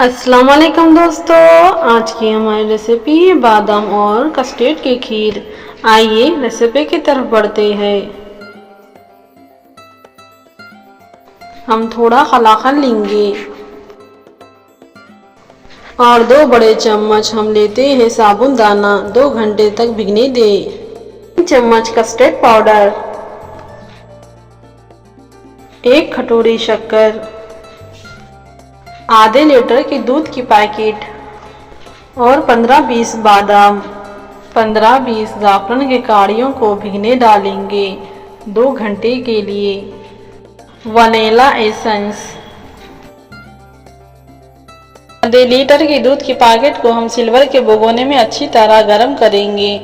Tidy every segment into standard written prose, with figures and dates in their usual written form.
अस्सलाम वालेकुम दोस्तों, आज की हमारी रेसिपी है बादाम और कस्टर्ड की खीर। आइए रेसिपी की तरफ बढ़ते हैं। हम थोड़ा कलाकंद लेंगे और 2 बड़े चम्मच हम लेते हैं साबुन दाना, 2 घंटे तक भिगने दें। 3 चम्मच कस्टर्ड पाउडर, 1 कटोरी शक्कर, आधे लीटर की दूध की पैकेट और 15-20 बादाम, 15-20 जाफरान के काड़ियों को भिगने डालेंगे 2 घंटे के लिए। वनीला एसेंस, आधे लीटर की दूध की पैकेट को हम सिल्वर के भगोने में अच्छी तरह गर्म करेंगे।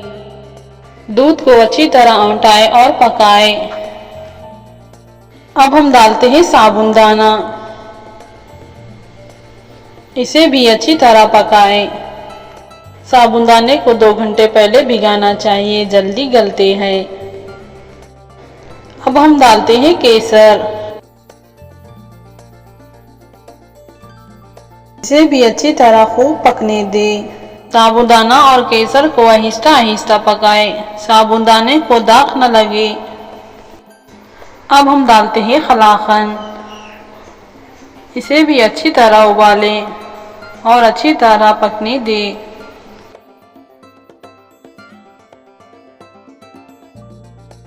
दूध को अच्छी तरह उल्टाएं और पकाएं। अब हम डालते हैं साबुन दाना, इसे भी अच्छी तरह पकाएं। साबुनदाने को 2 घंटे पहले भिगाना चाहिए, जल्दी गलते हैं। अब हम डालते हैं केसर, इसे भी अच्छी तरह खूब पकने दें। साबुनदाना और केसर को आहिस्ता आहिस्ता पकाएं, साबुनदाने को दाग न लगे। अब हम डालते हैं कलाकंद, इसे भी अच्छी तरह उबालें और अच्छी तरह पकने दें।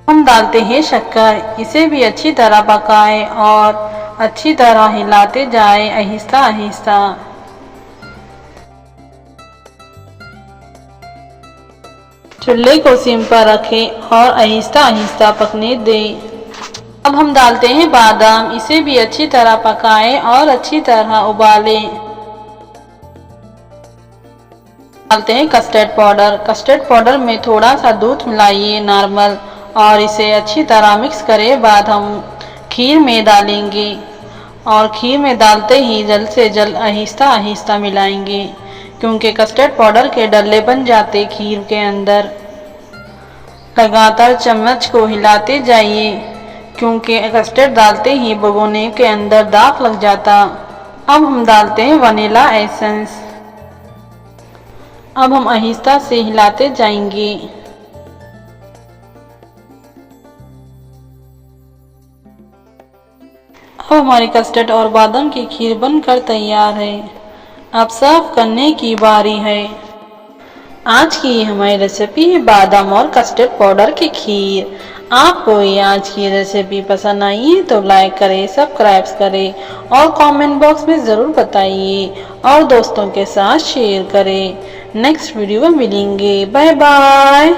हम डालते हैं शक्कर, इसे भी अच्छी तरह पकाएं और अच्छी तरह हिलाते जाएं आहिस्ता आहिस्ता। चूल्हे को सिम पर रखें और आहिस्ता आहिस्ता पकने दें। अब हम डालते हैं बादाम, इसे भी अच्छी तरह पकाएं और अच्छी तरह उबालें। डालते हैं कस्टर्ड पाउडर, कस्टर्ड पाउडर में थोड़ा सा दूध मिलाइए नॉर्मल और इसे अच्छी तरह मिक्स करे बाद हम खीर में डालेंगे और खीर में डालते ही जल्द से जल्द आहिस्ता आहिस्ता मिलाएंगे, क्योंकि कस्टर्ड पाउडर के डल्ले बन जाते खीर के अंदर। लगातार चम्मच को हिलाते जाइए, क्योंकि कस्टर्ड डालते ही भगोने के अंदर दाग लग जाता। अब हम डालते हैं वनीला एसेंस, अब हम आहिस्ता से हिलाते जाएंगे। अब हमारी कस्टर्ड और बादाम की खीर बनकर तैयार है। अब सर्व करने की बारी है। आज की हमारी रेसिपी है बादाम और कस्टर्ड पाउडर की खीर। आपको ये आज की रेसिपी पसंद आई है तो लाइक करें, सब्सक्राइब करें और कमेंट बॉक्स में ज़रूर बताइए और दोस्तों के साथ शेयर करें। नेक्स्ट वीडियो में मिलेंगे। Bye bye.